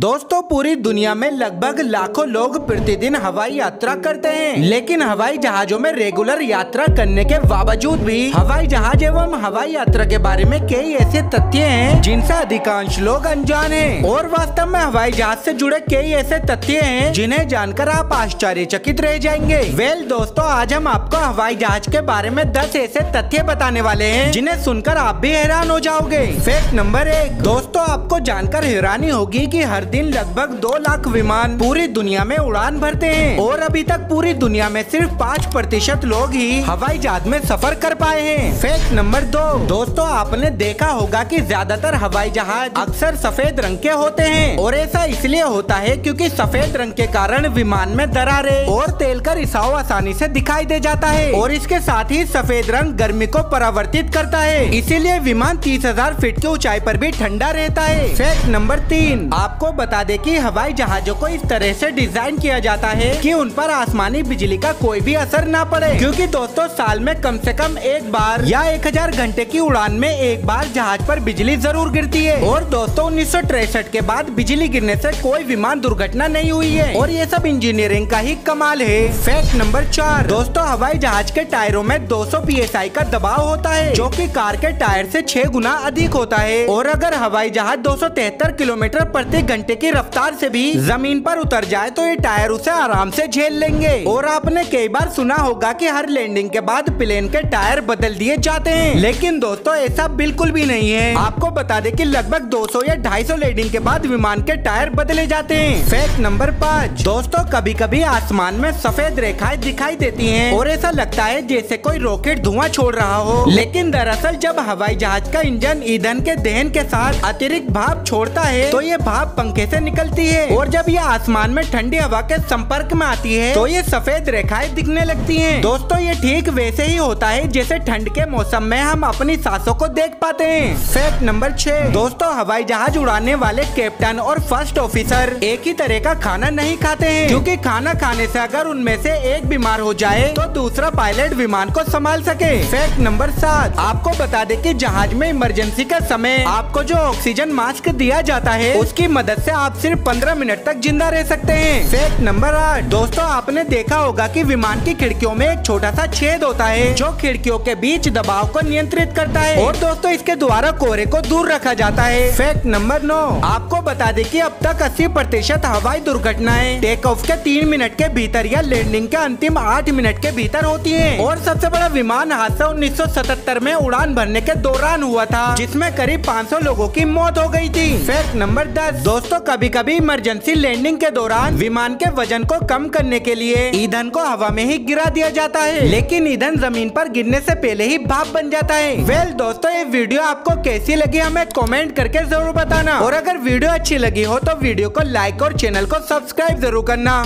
दोस्तों पूरी दुनिया में लगभग लाखों लोग प्रतिदिन हवाई यात्रा करते हैं, लेकिन हवाई जहाजों में रेगुलर यात्रा करने के बावजूद भी हवाई जहाज एवं हवाई यात्रा के बारे में कई ऐसे तथ्य हैं जिनसे अधिकांश लोग अनजान हैं। और वास्तव में हवाई जहाज से जुड़े कई ऐसे तथ्य हैं जिन्हें जानकर आप आश्चर्यचकित रह जाएंगे। दोस्तों आज हम आपको हवाई जहाज के बारे में 10 ऐसे तथ्य बताने वाले हैं जिन्हें सुनकर आप भी हैरान हो जाओगे। फैक्ट नंबर 1, दोस्तों आपको जानकर हैरानी होगी कि हर दिन लगभग 2 लाख विमान पूरी दुनिया में उड़ान भरते हैं और अभी तक पूरी दुनिया में सिर्फ 5% लोग ही हवाई जहाज में सफर कर पाए हैं। फैक्ट नंबर 2, दोस्तों आपने देखा होगा कि ज्यादातर हवाई जहाज अक्सर सफेद रंग के होते हैं और ऐसा इसलिए होता है क्योंकि सफेद रंग के कारण विमान में दरारें और तेल का रिसाव आसानी से दिखाई दे जाता है और इसके साथ ही सफेद रंग गर्मी को परावर्तित करता है, इसीलिए विमान 30,000 फीट की ऊंचाई पर भी ठंडा रहता है। फैक्ट नंबर 3, आपको बता दें कि हवाई जहाजों को इस तरह से डिजाइन किया जाता है कि उन पर आसमानी बिजली का कोई भी असर ना पड़े, क्योंकि दोस्तों साल में कम से कम एक बार या 1000 घंटे की उड़ान में एक बार जहाज पर बिजली जरूर गिरती है। और दोस्तों 1963 के बाद बिजली गिरने से कोई विमान दुर्घटना नहीं हुई है और ये सब इंजीनियरिंग का ही कमाल है। फैक्ट नंबर 4, दोस्तों हवाई जहाज के टायरों में 200 PSI का दबाव होता है जो कि कार के टायर से 6 गुना अधिक होता है और अगर हवाई जहाज 273 किलोमीटर प्रति घंटे की रफ्तार से भी जमीन पर उतर जाए तो ये टायर उसे आराम से झेल लेंगे। और आपने कई बार सुना होगा कि हर लैंडिंग के बाद प्लेन के टायर बदल दिए जाते हैं, लेकिन दोस्तों ऐसा बिल्कुल भी नहीं है। आपको बता दें कि लगभग 200 या 250 लैंडिंग के बाद विमान के टायर बदले जाते हैं। फैक्ट नंबर 5, दोस्तों कभी कभी आसमान में सफेद रेखाएं दिखाई देती हैं और ऐसा लगता है जैसे कोई रॉकेट धुआं छोड़ रहा हो, लेकिन दरअसल जब हवाई जहाज का इंजन ईंधन के दहन के साथ अतिरिक्त भाप छोड़ता है तो ये भाप पंखे से निकलती है और जब ये आसमान में ठंडी हवा के संपर्क में आती है तो ये सफेद रेखाएं दिखने लगती हैं। दोस्तों ये ठीक वैसे ही होता है जैसे ठंड के मौसम में हम अपनी सांसों को देख पाते हैं। फैक्ट नंबर 6, दोस्तों हवाई जहाज उड़ाने वाले कैप्टन और फर्स्ट ऑफिसर एक ही तरह का खाना नहीं खाते हैं, क्योंकि खाना खाने से अगर उनमें से एक बीमार हो जाए तो दूसरा पायलट विमान को संभाल सके। फैक्ट नंबर 7, आपको बता दें कि जहाज में इमरजेंसी का समय आपको जो ऑक्सीजन मास्क दिया जाता है उसकी मदद से आप सिर्फ 15 मिनट तक जिंदा रह सकते हैं। फैक्ट नंबर 8, दोस्तों आपने देखा होगा कि विमान की खिड़कियों में एक छोटा सा छेद होता है जो खिड़कियों के बीच दबाव को नियंत्रित करता है और दोस्तों इसके द्वारा कोहरे को दूर रखा जाता है। फैक्ट नंबर 9, आपको बता दें कि अब तक 80% हवाई दुर्घटनाएं टेक ऑफ के 3 मिनट के भीतर या लैंडिंग के अंतिम 8 मिनट के भीतर होती है और सबसे बड़ा विमान हादसा 1977 में उड़ान भरने के दौरान हुआ था जिसमें करीब 500 लोगों की मौत हो गई थी। फैक्ट नंबर 10, दोस्तों कभी कभी इमरजेंसी लैंडिंग के दौरान विमान के वजन को कम करने के लिए ईंधन को हवा में ही गिरा दिया जाता है, लेकिन ईंधन जमीन पर गिरने से पहले ही भाप बन जाता है। दोस्तों ये वीडियो आपको कैसी लगी हमें कमेंट करके जरूर बताना और अगर वीडियो अच्छी लगी हो तो वीडियो को लाइक और चैनल को सब्सक्राइब जरूर करना।